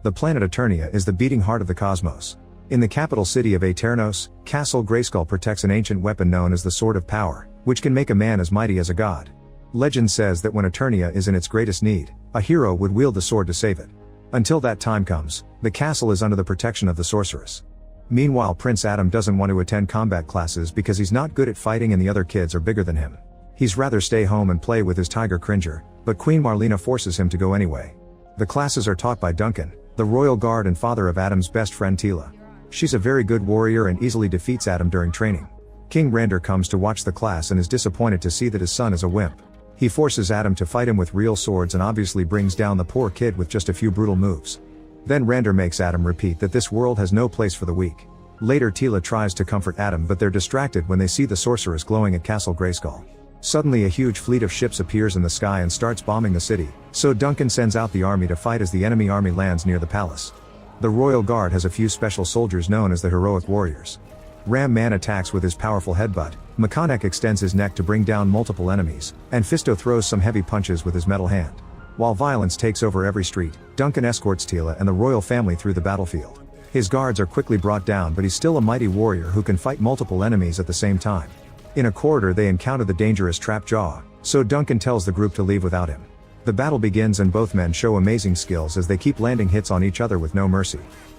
The planet Eternia is the beating heart of the cosmos. In the capital city of Aeternos, Castle Grayskull protects an ancient weapon known as the Sword of Power, which can make a man as mighty as a god. Legend says that when Eternia is in its greatest need, a hero would wield the sword to save it. Until that time comes, the castle is under the protection of the sorceress. Meanwhile, Prince Adam doesn't want to attend combat classes because he's not good at fighting and the other kids are bigger than him. He's rather stay home and play with his tiger Cringer, but Queen Marlena forces him to go anyway. The classes are taught by Duncan, the royal guard and father of Adam's best friend Tila. She's a very good warrior and easily defeats Adam during training. King Rander comes to watch the class and is disappointed to see that his son is a wimp. He forces Adam to fight him with real swords and obviously brings down the poor kid with just a few brutal moves. Then Rander makes Adam repeat that this world has no place for the weak. Later Tila tries to comfort Adam, but they're distracted when they see the sorceress glowing at Castle Grayskull. Suddenly a huge fleet of ships appears in the sky and starts bombing the city, so Duncan sends out the army to fight as the enemy army lands near the palace. The royal guard has a few special soldiers known as the heroic warriors. Ram Man attacks with his powerful headbutt, Mechanek extends his neck to bring down multiple enemies, and Fisto throws some heavy punches with his metal hand. While violence takes over every street, Duncan escorts Tila and the royal family through the battlefield. His guards are quickly brought down, but he's still a mighty warrior who can fight multiple enemies at the same time. In a corridor they encounter the dangerous Trapjaw, so Duncan tells the group to leave without him. The battle begins and both men show amazing skills as they keep landing hits on each other with no mercy.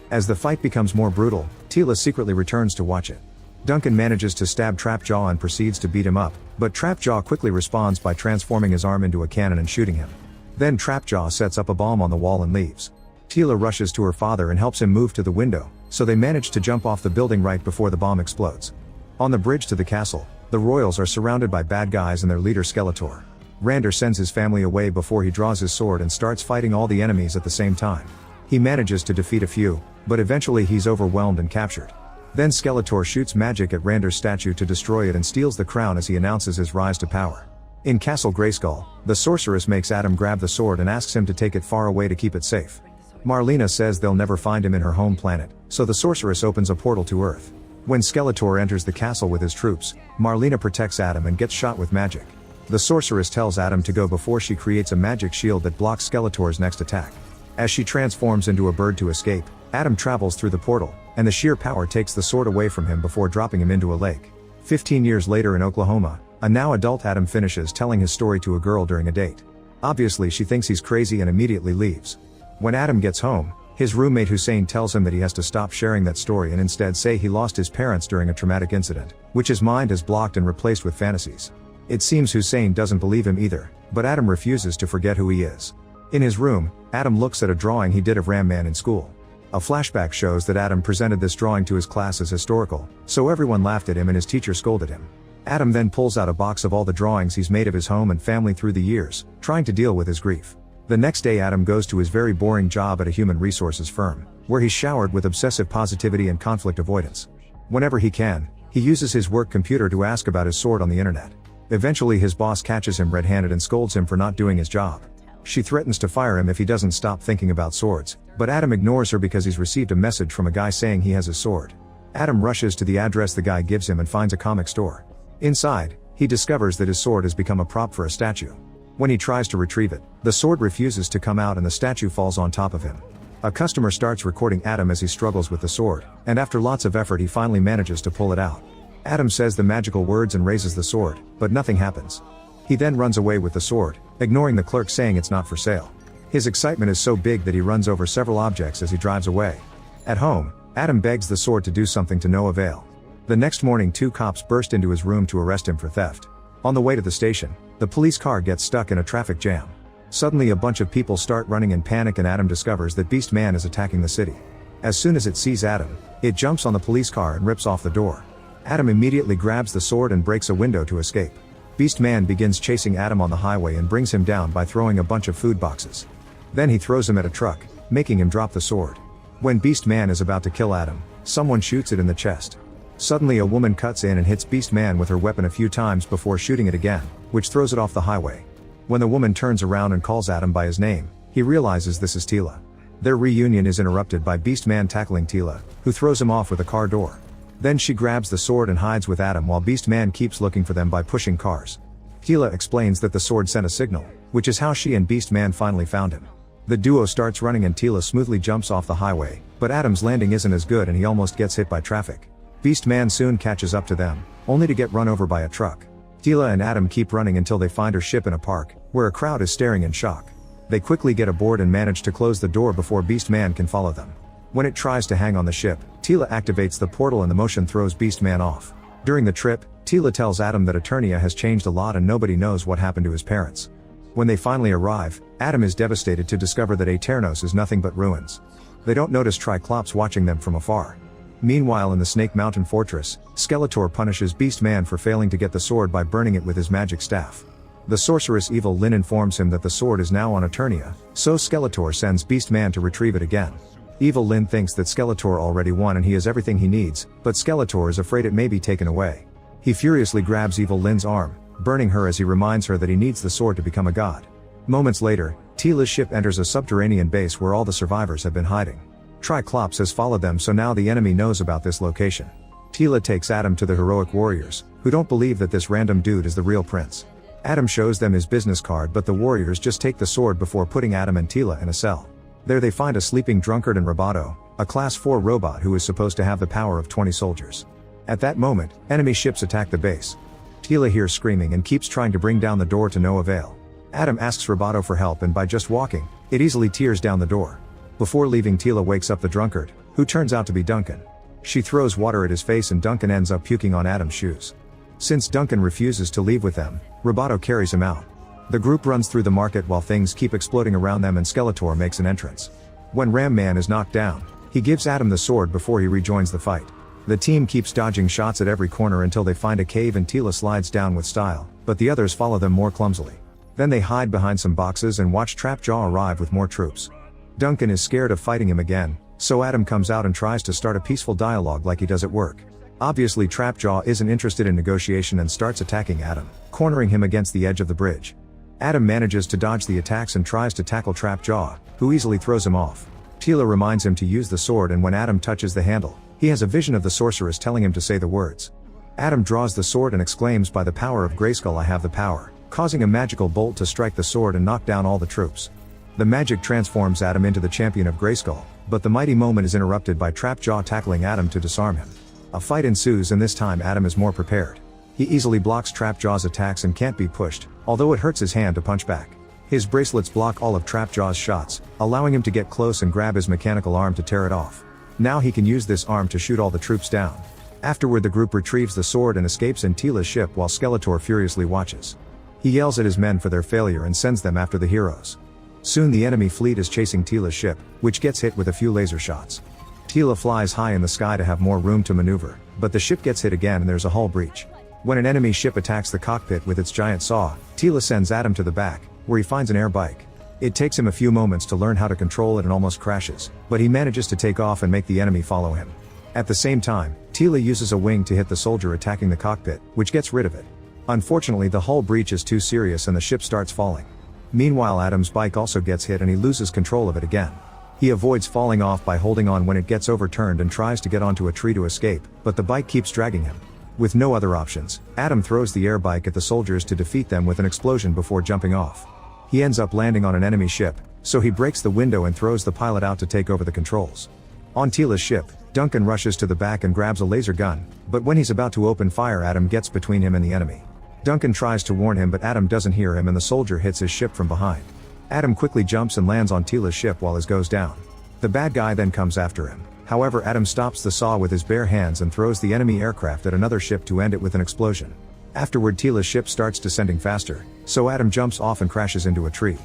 As the fight becomes more brutal, Tila secretly returns to watch it. Duncan manages to stab Trapjaw and proceeds to beat him up, but Trapjaw quickly responds by transforming his arm into a cannon and shooting him. Then Trapjaw sets up a bomb on the wall and leaves. Tila rushes to her father and helps him move to the window, so they manage to jump off the building right before the bomb explodes. On the bridge to the castle, the royals are surrounded by bad guys and their leader Skeletor. Rander sends his family away before he draws his sword and starts fighting all the enemies at the same time. He manages to defeat a few, but eventually he's overwhelmed and captured. Then Skeletor shoots magic at Rander's statue to destroy it and steals the crown as he announces his rise to power. In Castle Grayskull, the sorceress makes Adam grab the sword and asks him to take it far away to keep it safe. Marlena says they'll never find him in her home planet, so the sorceress opens a portal to Earth. When Skeletor enters the castle with his troops, Marlena protects Adam and gets shot with magic. The sorceress tells Adam to go before she creates a magic shield that blocks Skeletor's next attack. As she transforms into a bird to escape, Adam travels through the portal, and the sheer power takes the sword away from him before dropping him into a lake. 15 years later in Oklahoma, a now adult Adam finishes telling his story to a girl during a date. Obviously she thinks he's crazy and immediately leaves. When Adam gets home, his roommate Hussein tells him that he has to stop sharing that story and instead say he lost his parents during a traumatic incident, which his mind has blocked and replaced with fantasies. It seems Hussein doesn't believe him either, but Adam refuses to forget who he is. In his room, Adam looks at a drawing he did of Ram Man in school. A flashback shows that Adam presented this drawing to his class as historical, so everyone laughed at him and his teacher scolded him. Adam then pulls out a box of all the drawings he's made of his home and family through the years, trying to deal with his grief. The next day Adam goes to his very boring job at a human resources firm, where he's showered with obsessive positivity and conflict avoidance. Whenever he can, he uses his work computer to ask about his sword on the internet. Eventually his boss catches him red-handed and scolds him for not doing his job. She threatens to fire him if he doesn't stop thinking about swords, but Adam ignores her because he's received a message from a guy saying he has his sword. Adam rushes to the address the guy gives him and finds a comic store. Inside, he discovers that his sword has become a prop for a statue. When he tries to retrieve it, the sword refuses to come out and the statue falls on top of him. A customer starts recording Adam as he struggles with the sword, and after lots of effort he finally manages to pull it out. Adam says the magical words and raises the sword, but nothing happens. He then runs away with the sword, ignoring the clerk saying it's not for sale. His excitement is so big that he runs over several objects as he drives away. At home, Adam begs the sword to do something to no avail. The next morning 2 cops burst into his room to arrest him for theft. On the way to the station, the police car gets stuck in a traffic jam. Suddenly a bunch of people start running in panic and Adam discovers that Beast Man is attacking the city. As soon as it sees Adam, it jumps on the police car and rips off the door. Adam immediately grabs the sword and breaks a window to escape. Beast Man begins chasing Adam on the highway and brings him down by throwing a bunch of food boxes. Then he throws him at a truck, making him drop the sword. When Beast Man is about to kill Adam, someone shoots it in the chest. Suddenly a woman cuts in and hits Beast Man with her weapon a few times before shooting it again, which throws it off the highway. When the woman turns around and calls Adam by his name, he realizes this is Tila. Their reunion is interrupted by Beast Man tackling Tila, who throws him off with a car door. Then she grabs the sword and hides with Adam while Beast Man keeps looking for them by pushing cars. Tila explains that the sword sent a signal, which is how she and Beast Man finally found him. The duo starts running and Tila smoothly jumps off the highway, but Adam's landing isn't as good and he almost gets hit by traffic. Beast Man soon catches up to them, only to get run over by a truck. Tila and Adam keep running until they find her ship in a park, where a crowd is staring in shock. They quickly get aboard and manage to close the door before Beast Man can follow them. When it tries to hang on the ship, Tila activates the portal and the motion throws Beast Man off. During the trip, Tila tells Adam that Eternia has changed a lot and nobody knows what happened to his parents. When they finally arrive, Adam is devastated to discover that Aeternos is nothing but ruins. They don't notice Triclops watching them from afar. Meanwhile in the Snake Mountain Fortress, Skeletor punishes Beast Man for failing to get the sword by burning it with his magic staff. The sorceress Evil Lyn informs him that the sword is now on Eternia, so Skeletor sends Beast Man to retrieve it again. Evil Lyn thinks that Skeletor already won and he has everything he needs, but Skeletor is afraid it may be taken away. He furiously grabs Evil Lyn's arm, burning her as he reminds her that he needs the sword to become a god. Moments later, Tila's ship enters a subterranean base where all the survivors have been hiding. Triclops has followed them, so now the enemy knows about this location. Tila takes Adam to the heroic warriors, who don't believe that this random dude is the real prince. Adam shows them his business card, but the warriors just take the sword before putting Adam and Tila in a cell. There they find a sleeping drunkard and Roboto, a class 4 robot who is supposed to have the power of 20 soldiers. At that moment, enemy ships attack the base. Tila hears screaming and keeps trying to bring down the door to no avail. Adam asks Roboto for help and by just walking, it easily tears down the door. Before leaving, Tila wakes up the drunkard, who turns out to be Duncan. She throws water at his face and Duncan ends up puking on Adam's shoes. Since Duncan refuses to leave with them, Roboto carries him out. The group runs through the market while things keep exploding around them and Skeletor makes an entrance. When Ram Man is knocked down, he gives Adam the sword before he rejoins the fight. The team keeps dodging shots at every corner until they find a cave and Tila slides down with style, but the others follow them more clumsily. Then they hide behind some boxes and watch Trapjaw arrive with more troops. Duncan is scared of fighting him again, so Adam comes out and tries to start a peaceful dialogue like he does at work. Obviously Trapjaw isn't interested in negotiation and starts attacking Adam, cornering him against the edge of the bridge. Adam manages to dodge the attacks and tries to tackle Trapjaw, who easily throws him off. Tila reminds him to use the sword, and when Adam touches the handle, he has a vision of the sorceress telling him to say the words. Adam draws the sword and exclaims, "By the power of Grayskull I have the power," causing a magical bolt to strike the sword and knock down all the troops. The magic transforms Adam into the champion of Grayskull, but the mighty moment is interrupted by Trapjaw tackling Adam to disarm him. A fight ensues and this time Adam is more prepared. He easily blocks Trapjaw's attacks and can't be pushed, although it hurts his hand to punch back. His bracelets block all of Trapjaw's shots, allowing him to get close and grab his mechanical arm to tear it off. Now he can use this arm to shoot all the troops down. Afterward the group retrieves the sword and escapes in Tila's ship while Skeletor furiously watches. He yells at his men for their failure and sends them after the heroes. Soon the enemy fleet is chasing Tila's ship, which gets hit with a few laser shots. Tila flies high in the sky to have more room to maneuver, but the ship gets hit again and there's a hull breach. When an enemy ship attacks the cockpit with its giant saw, Tila sends Adam to the back, where he finds an air bike. It takes him a few moments to learn how to control it and almost crashes, but he manages to take off and make the enemy follow him. At the same time, Tila uses a wing to hit the soldier attacking the cockpit, which gets rid of it. Unfortunately the hull breach is too serious and the ship starts falling. Meanwhile Adam's bike also gets hit and he loses control of it again. He avoids falling off by holding on when it gets overturned and tries to get onto a tree to escape, but the bike keeps dragging him. With no other options, Adam throws the air bike at the soldiers to defeat them with an explosion before jumping off. He ends up landing on an enemy ship, so he breaks the window and throws the pilot out to take over the controls. On Tila's ship, Duncan rushes to the back and grabs a laser gun, but when he's about to open fire Adam gets between him and the enemy. Duncan tries to warn him but Adam doesn't hear him and the soldier hits his ship from behind. Adam quickly jumps and lands on Tila's ship while his goes down. The bad guy then comes after him. However, Adam stops the saw with his bare hands and throws the enemy aircraft at another ship to end it with an explosion. Afterward Tila's ship starts descending faster, so Adam jumps off and crashes into a tree.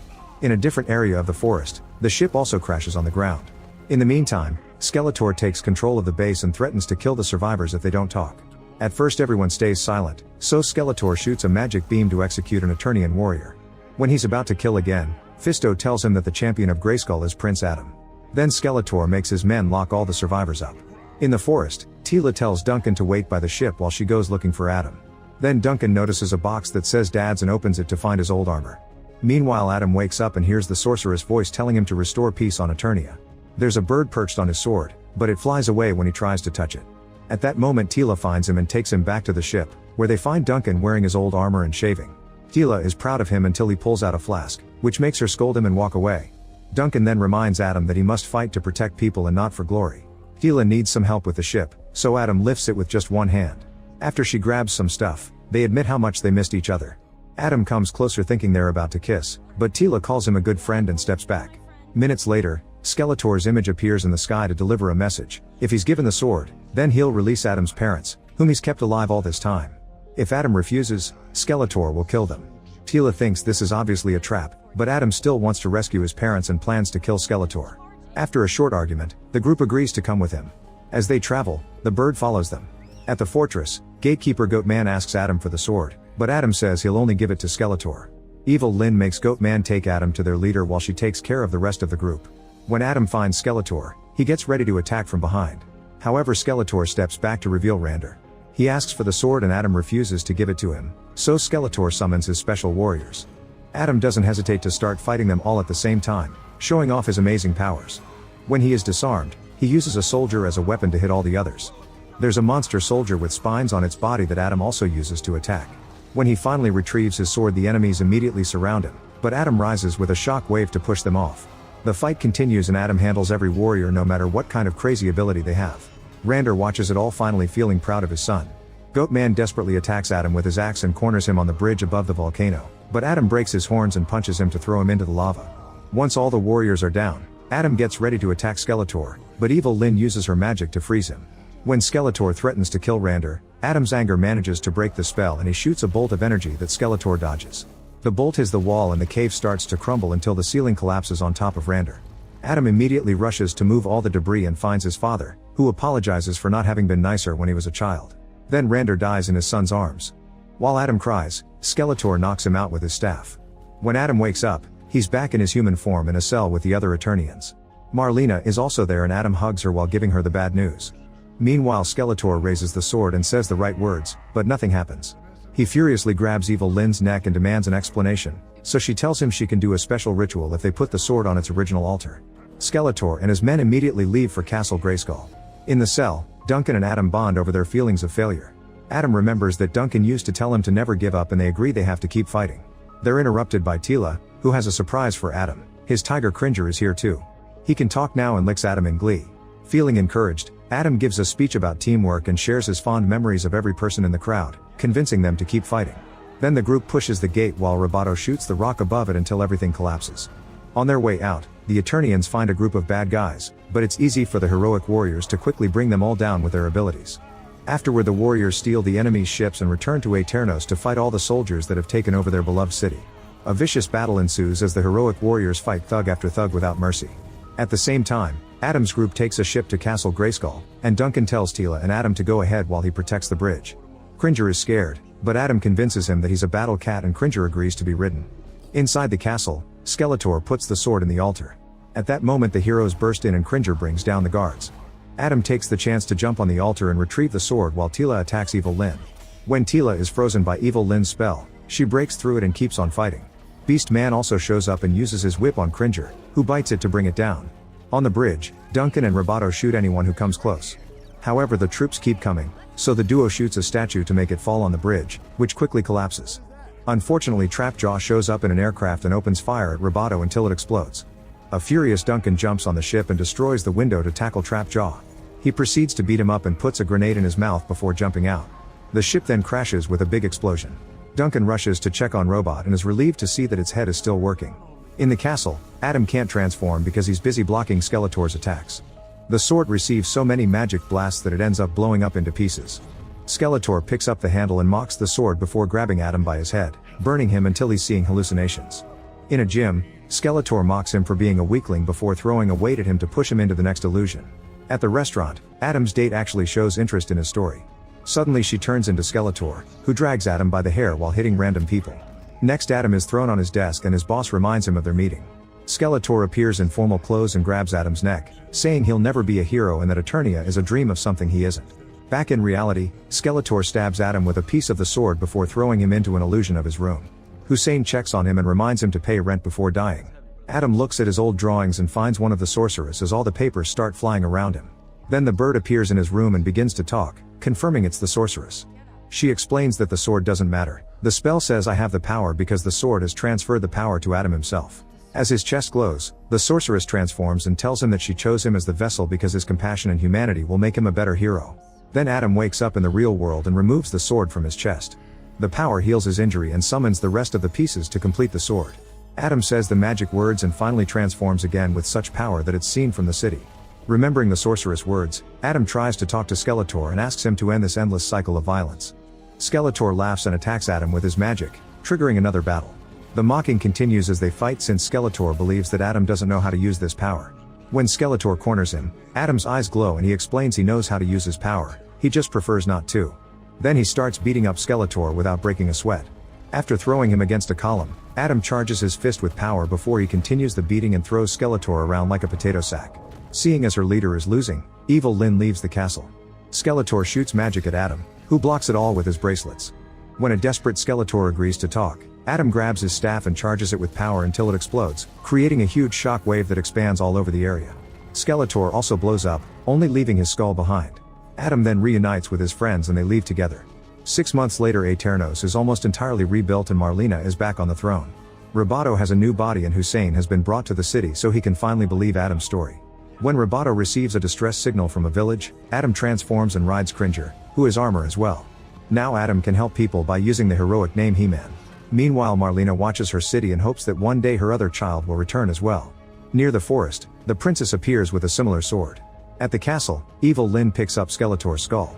In a different area of the forest, the ship also crashes on the ground. In the meantime, Skeletor takes control of the base and threatens to kill the survivors if they don't talk. At first everyone stays silent, so Skeletor shoots a magic beam to execute an Eternian warrior. When he's about to kill again, Fisto tells him that the champion of Grayskull is Prince Adam. Then Skeletor makes his men lock all the survivors up. In the forest, Tila tells Duncan to wait by the ship while she goes looking for Adam. Then Duncan notices a box that says Dad's and opens it to find his old armor. Meanwhile Adam wakes up and hears the sorceress voice telling him to restore peace on Eternia. There's a bird perched on his sword, but it flies away when he tries to touch it. At that moment Tila finds him and takes him back to the ship, where they find Duncan wearing his old armor and shaving. Tila is proud of him until he pulls out a flask, which makes her scold him and walk away. Duncan then reminds Adam that he must fight to protect people and not for glory. Tila needs some help with the ship, so Adam lifts it with just one hand. After she grabs some stuff, they admit how much they missed each other. Adam comes closer thinking they're about to kiss, but Tila calls him a good friend and steps back. Minutes later, Skeletor's image appears in the sky to deliver a message. If he's given the sword, then he'll release Adam's parents, whom he's kept alive all this time. If Adam refuses, Skeletor will kill them. Tila thinks this is obviously a trap, but Adam still wants to rescue his parents and plans to kill Skeletor. After a short argument, the group agrees to come with him. As they travel, the bird follows them. At the fortress, gatekeeper Goatman asks Adam for the sword, but Adam says he'll only give it to Skeletor. Evil Lyn makes Goatman take Adam to their leader while she takes care of the rest of the group. When Adam finds Skeletor, he gets ready to attack from behind. However, Skeletor steps back to reveal Rander. He asks for the sword and Adam refuses to give it to him, so Skeletor summons his special warriors. Adam doesn't hesitate to start fighting them all at the same time, showing off his amazing powers. When he is disarmed, he uses a soldier as a weapon to hit all the others. There's a monster soldier with spines on its body that Adam also uses to attack. When he finally retrieves his sword, the enemies immediately surround him, but Adam rises with a shock wave to push them off. The fight continues and Adam handles every warrior no matter what kind of crazy ability they have. Rander watches it all, finally feeling proud of his son. Goatman desperately attacks Adam with his axe and corners him on the bridge above the volcano, but Adam breaks his horns and punches him to throw him into the lava. Once all the warriors are down, Adam gets ready to attack Skeletor, but Evil Lyn uses her magic to freeze him. When Skeletor threatens to kill Rander, Adam's anger manages to break the spell and he shoots a bolt of energy that Skeletor dodges. The bolt hits the wall and the cave starts to crumble until the ceiling collapses on top of Rander. Adam immediately rushes to move all the debris and finds his father, who apologizes for not having been nicer when he was a child. Then Rander dies in his son's arms. While Adam cries, Skeletor knocks him out with his staff. When Adam wakes up, he's back in his human form in a cell with the other Eternians. Marlena is also there and Adam hugs her while giving her the bad news. Meanwhile, Skeletor raises the sword and says the right words, but nothing happens. He furiously grabs Evil Lyn's neck and demands an explanation, so she tells him she can do a special ritual if they put the sword on its original altar. Skeletor and his men immediately leave for Castle Grayskull. In the cell, Duncan and Adam bond over their feelings of failure. Adam remembers that Duncan used to tell him to never give up and they agree they have to keep fighting. They're interrupted by Tila, who has a surprise for Adam. His tiger Cringer is here too. He can talk now and licks Adam in glee. Feeling encouraged, Adam gives a speech about teamwork and shares his fond memories of every person in the crowd, convincing them to keep fighting. Then the group pushes the gate while Roboto shoots the rock above it until everything collapses. On their way out, the Eternians find a group of bad guys, but it's easy for the heroic warriors to quickly bring them all down with their abilities. Afterward, the warriors steal the enemy's ships and return to Aeternos to fight all the soldiers that have taken over their beloved city. A vicious battle ensues as the heroic warriors fight thug after thug without mercy. At the same time, Adam's group takes a ship to Castle Grayskull, and Duncan tells Tila and Adam to go ahead while he protects the bridge. Cringer is scared, but Adam convinces him that he's a battle cat and Cringer agrees to be ridden. Inside the castle, Skeletor puts the sword in the altar. At that moment the heroes burst in and Cringer brings down the guards. Adam takes the chance to jump on the altar and retrieve the sword while Tila attacks Evil Lyn. When Tila is frozen by Evil Lyn's spell, she breaks through it and keeps on fighting. Beast Man also shows up and uses his whip on Cringer, who bites it to bring it down. On the bridge, Duncan and Roboto shoot anyone who comes close. However, the troops keep coming, so the duo shoots a statue to make it fall on the bridge, which quickly collapses. Unfortunately, Trapjaw shows up in an aircraft and opens fire at Roboto until it explodes. A furious Duncan jumps on the ship and destroys the window to tackle Trapjaw. He proceeds to beat him up and puts a grenade in his mouth before jumping out. The ship then crashes with a big explosion. Duncan rushes to check on Robot and is relieved to see that its head is still working. In the castle, Adam can't transform because he's busy blocking Skeletor's attacks. The sword receives so many magic blasts that it ends up blowing up into pieces. Skeletor picks up the handle and mocks the sword before grabbing Adam by his head, burning him until he's seeing hallucinations. In a gym, Skeletor mocks him for being a weakling before throwing a weight at him to push him into the next illusion. At the restaurant, Adam's date actually shows interest in his story. Suddenly she turns into Skeletor, who drags Adam by the hair while hitting random people. Next, Adam is thrown on his desk and his boss reminds him of their meeting. Skeletor appears in formal clothes and grabs Adam's neck, saying he'll never be a hero and that Eternia is a dream of something he isn't. Back in reality, Skeletor stabs Adam with a piece of the sword before throwing him into an illusion of his room. Hussein checks on him and reminds him to pay rent before dying. Adam looks at his old drawings and finds one of the sorceress as all the papers start flying around him. Then the bird appears in his room and begins to talk, confirming it's the sorceress. She explains that the sword doesn't matter. The spell says I have the power because the sword has transferred the power to Adam himself. As his chest glows, the sorceress transforms and tells him that she chose him as the vessel because his compassion and humanity will make him a better hero. Then Adam wakes up in the real world and removes the sword from his chest. The power heals his injury and summons the rest of the pieces to complete the sword. Adam says the magic words and finally transforms again with such power that it's seen from the city. Remembering the sorceress words, Adam tries to talk to Skeletor and asks him to end this endless cycle of violence. Skeletor laughs and attacks Adam with his magic, triggering another battle. The mocking continues as they fight since Skeletor believes that Adam doesn't know how to use this power. When Skeletor corners him, Adam's eyes glow and he explains he knows how to use his power, he just prefers not to. Then he starts beating up Skeletor without breaking a sweat. After throwing him against a column, Adam charges his fist with power before he continues the beating and throws Skeletor around like a potato sack. Seeing as her leader is losing, Evil Lyn leaves the castle. Skeletor shoots magic at Adam, who blocks it all with his bracelets. When a desperate Skeletor agrees to talk, Adam grabs his staff and charges it with power until it explodes, creating a huge shock wave that expands all over the area. Skeletor also blows up, only leaving his skull behind. Adam then reunites with his friends and they leave together. 6 months later, Aeternos is almost entirely rebuilt and Marlena is back on the throne. Roboto has a new body and Hussein has been brought to the city so he can finally believe Adam's story. When Roboto receives a distress signal from a village, Adam transforms and rides Cringer, who has armor as well. Now Adam can help people by using the heroic name He-Man. Meanwhile, Marlena watches her city and hopes that one day her other child will return as well. Near the forest, the princess appears with a similar sword. At the castle, Evil Lyn picks up Skeletor's skull.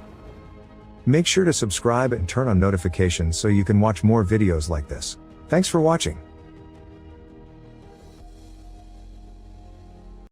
Make sure to subscribe and turn on notifications so you can watch more videos like this. Thanks for watching.